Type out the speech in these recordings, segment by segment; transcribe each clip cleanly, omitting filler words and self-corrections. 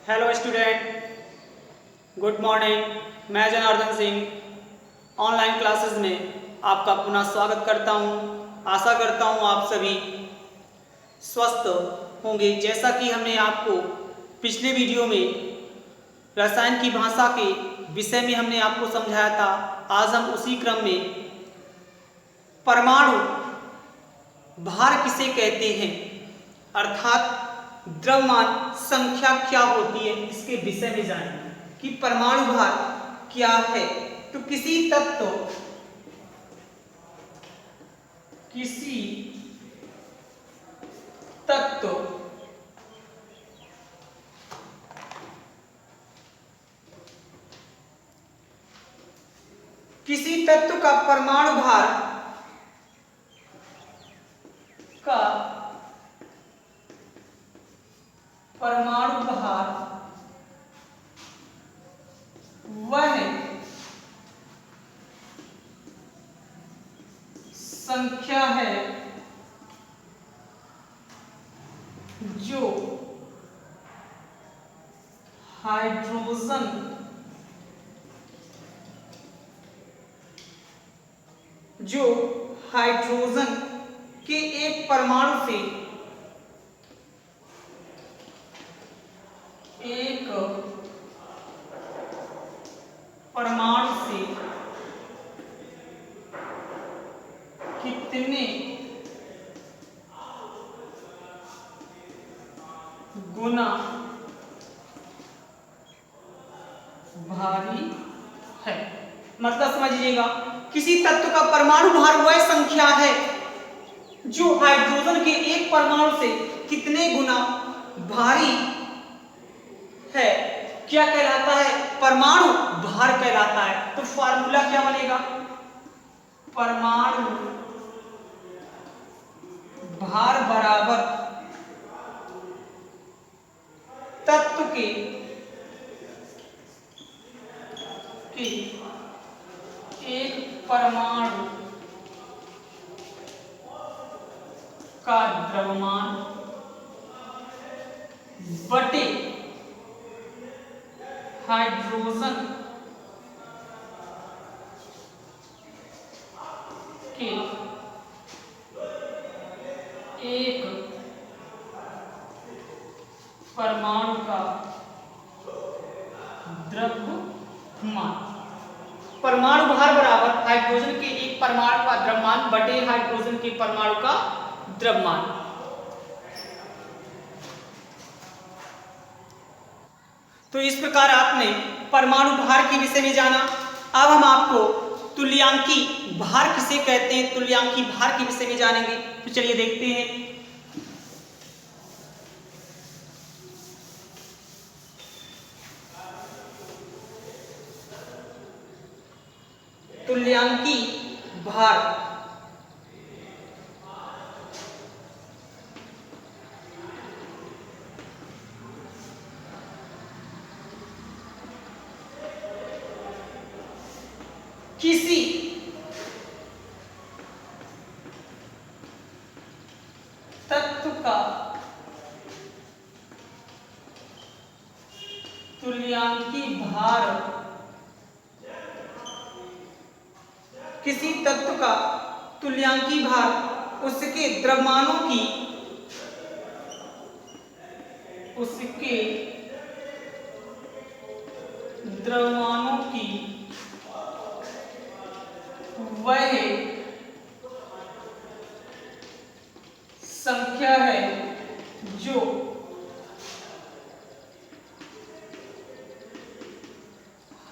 Hello student, good morning. मैं Janardan Singh online classes में आपका पुनः स्वागत करता हूं। आशा करता हूं आप सभी स्वस्थ होंगे। जैसा कि हमने आपको पिछले वीडियो में रसायन की भाषा के विषय में हमने आपको समझाया था, आज हम उसी क्रम में परमाणु भार किसे कहते हैं अर्थात द्रव्यमान संख्या क्या होती है इसके विषय में जानेंगे कि परमाणु भार क्या है। तो किसी तत्व किसी तत्व का परमाणु भार वह संख्या है जो हाइड्रोजन के एक परमाणु से कितने गुना भारी है। मतलब समझिएगा, किसी तत्व का परमाणु भार वह संख्या है जो हाइड्रोजन के एक परमाणु से कितने गुना भारी है। क्या कहलाता है? परमाणु भार कहलाता है। तो फार्मूला क्या बनेगा? परमाणु भार बराबर तत्व के एक परमाणु का द्रव्यमान बटे हाइड्रोजन के एक परमाणु का द्रव्यमान। परमाणु भार बराबर हाइड्रोजन के एक परमाणु का द्रव्यमान बटे हाइड्रोजन के परमाणु का द्रव्यमान। तो इस प्रकार आपने परमाणु भार के विषय में जाना। अब हम आपको तुल्यांकी भार किसे कहते हैं, तुल्यांकी भार के विषय में जानेंगे। तो चलिए देखते हैं। तुल्यांकी भार किसी तत्व का तुल्यांकी भार किसी तत्व का तुल्यांकी भार उसके द्रव्यमानों की वह संख्या है जो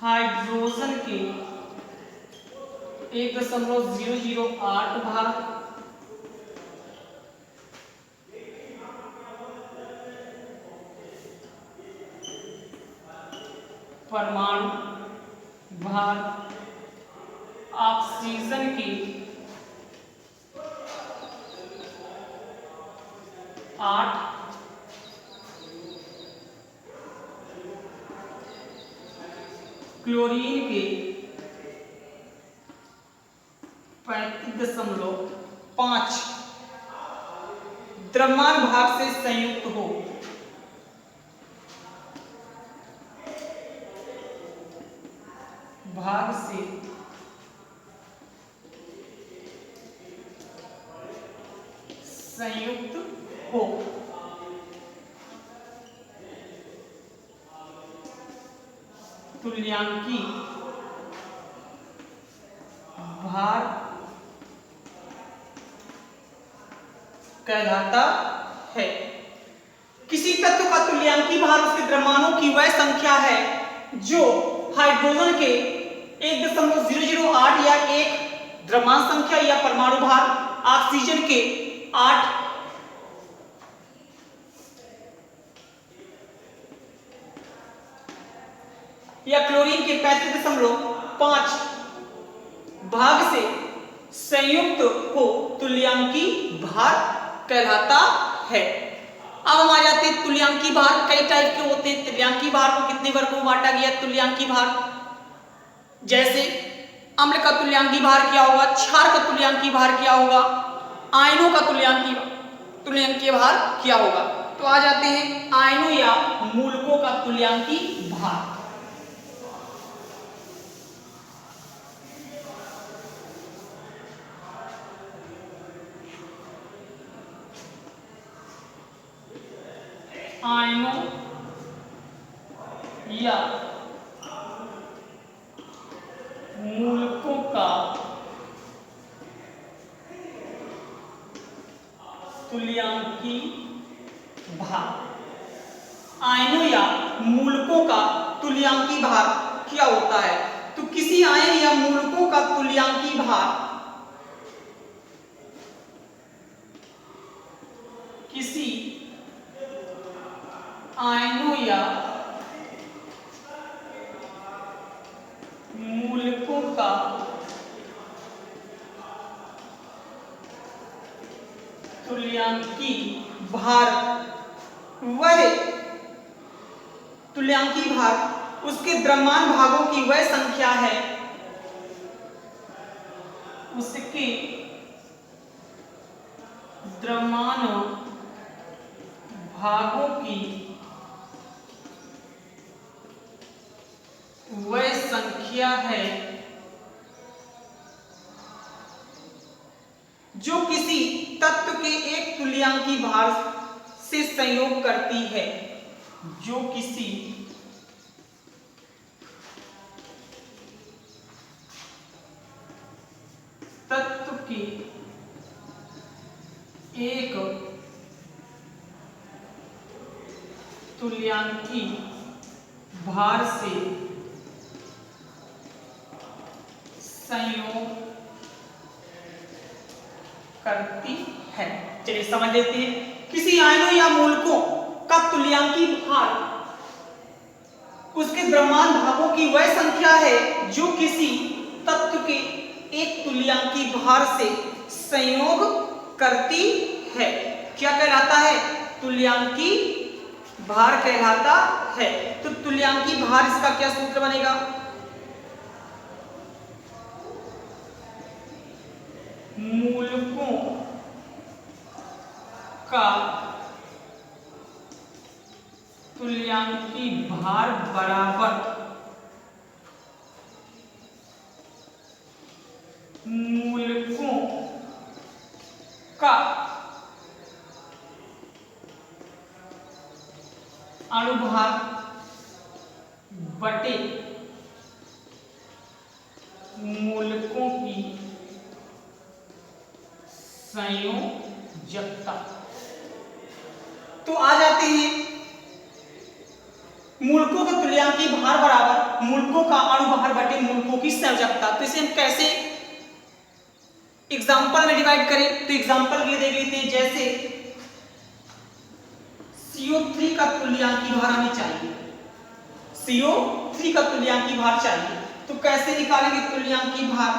हाइड्रोजन के 1.008 भाग परमाणु भार ऑक्सीजन की 8 क्लोरीन के 35.5 द्रव्यमान भाग से संयुक्त हो। भाग से संयुक्त हो। तुल्यांकी भार कहलाता है। किसी तत्व का तुल्यांकी भार उसके द्रव्यमानों की वह संख्या है जो हाइड्रोजन के 1.008 या 1 द्रव्यमान संख्या या परमाणु भार, ऑक्सीजन के 8 या क्लोरीन के 35.5 भाग से संयुक्त हो तुल्यांकी भार कहलाता है। अब हम आ जाते हैं तुल्यांकी भार कई टाइप के होते हैं। तुल्यांकी भार को कितने वर्गों में बांटा गया? तुल्यांकी भार जैसे अम्ल का तुल्यांकी भार क्या होगा, क्षार का तुल्यांकी भार क्या होगा, आयनों का तुल्यांकी भार क्या होगा। तो आ जाते हैं आयनों या मूलकों का तुल्यांकी भार। आयनों या मूलकों का तुल्यांकी भार। आयनों या मूलकों का तुल्यांकी भार क्या होता है? तो किसी आयन या मूलकों का तुल्यांकी भार किसी आयनों या मूलकों का तुल्यांकी भार वह तुल्यांकी भार उसके द्रव्यमान भागों की वह संख्या है, उसके द्रव्यमान भागों की वह संख्या है जो किसी तत्व के एक तुल्यांकी भार से संयोग करती है, जो किसी तत्व के एक तुल्यांकी भार से संयोग करती है। चलिए समझ लेते हैं। किसी आयनों या मूलकों का तुल्यांकी भार उसके द्रव्यमान भागों की वह संख्या है जो किसी तत्व के एक तुल्यांकी भार से संयोग करती है। क्या कहलाता है? तुल्यांकी भार कहलाता है। तो तुल्यांकी भार इसका क्या सूत्र बनेगा? मूलकों का तुल्यांकी भार बराबर मूलकों का अणुभार बटे मूलकों की संयोजकता। तो आ जाते हैं मूलकों का तुल्यांकी भार बराबर मूलकों का अणुभार बटे मूलकों की संयोजकता। तो इसे हम कैसे एग्जाम्पल में डिवाइड करें? तो एग्जाम्पल ये देख लेते हैं। जैसे CO3 का तुल्यांकी भार हमें चाहिए, CO3 का तुल्यांकी भार चाहिए, तो कैसे निकालेंगे तुल्यांकी भार?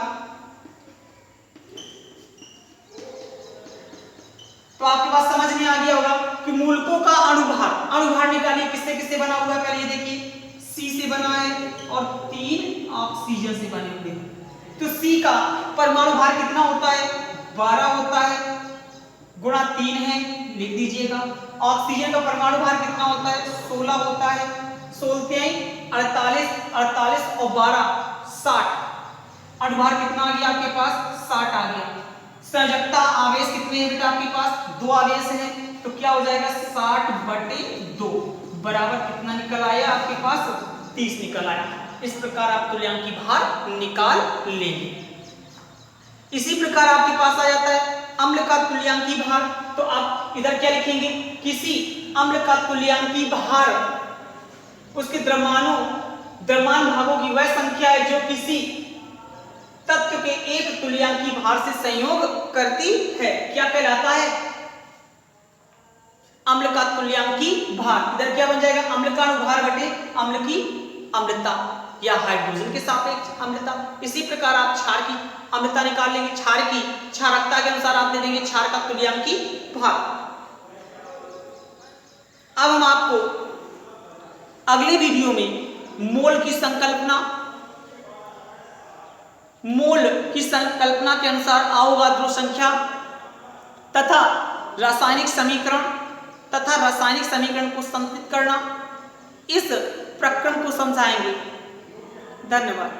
तो आपके पास समझ में आ गया होगा कि मूलकों का अणुभार निकालिए। किससे किससे बना हुआ है? पहले देखिए, C से बना है और 3 ऑक्सीजन से बने हुए हैं। तो C का परमाणु भार कितना होता है? 12 होता है, गुणा 3 है, लिख दीजिएगा। ऑक्सीजन का परमाणु भार कितना होता है? 16 होता है। 16 48 और 12 60। अनुभार कितना आ गया आपके पास 60 आ गया। संयोजकता आवेश कितने हैं बेटा आपके पास 2 आवेश हैं, तो क्या हो जाएगा 60/2 बराबर कितना निकल आया आपके पास 30 निकल आया। इस प्रकार आप तुल्यांकी भार निकाल लेंगे। इसी प्रकार आपके पास आ जाता है अम्ल का तुल्यांकी भार। तो आप इधर क्या लिखेंगे, किसी अम्ल का तुल्यांकी भार उसके द्रव्यमान भागों की वह संख्या है जो किसी तत्व के एक तुल्यांकी भार से संयोग करती है। क्या कहलाता है, अम्ल का तुल्यांकी भार। इधर क्या बन जाएगा, अम्ल का अनुभार बटे अम्ल की अम्लता या हाइड्रोजन के सापेक्ष अम्लता। इसी प्रकार आप क्षार की अम्लता निकाल लेंगे, क्षार की क्षारकता के अनुसार आप दे देंगे क्षार का तुल्यांकी भार। अब हम आपको अगले वीडियो में मोल की संकल्पना के अनुसार अवोगाद्रो संख्या तथा रासायनिक समीकरण को संतुलित करना, इस प्रकरण को समझाएंगे। धन्यवाद।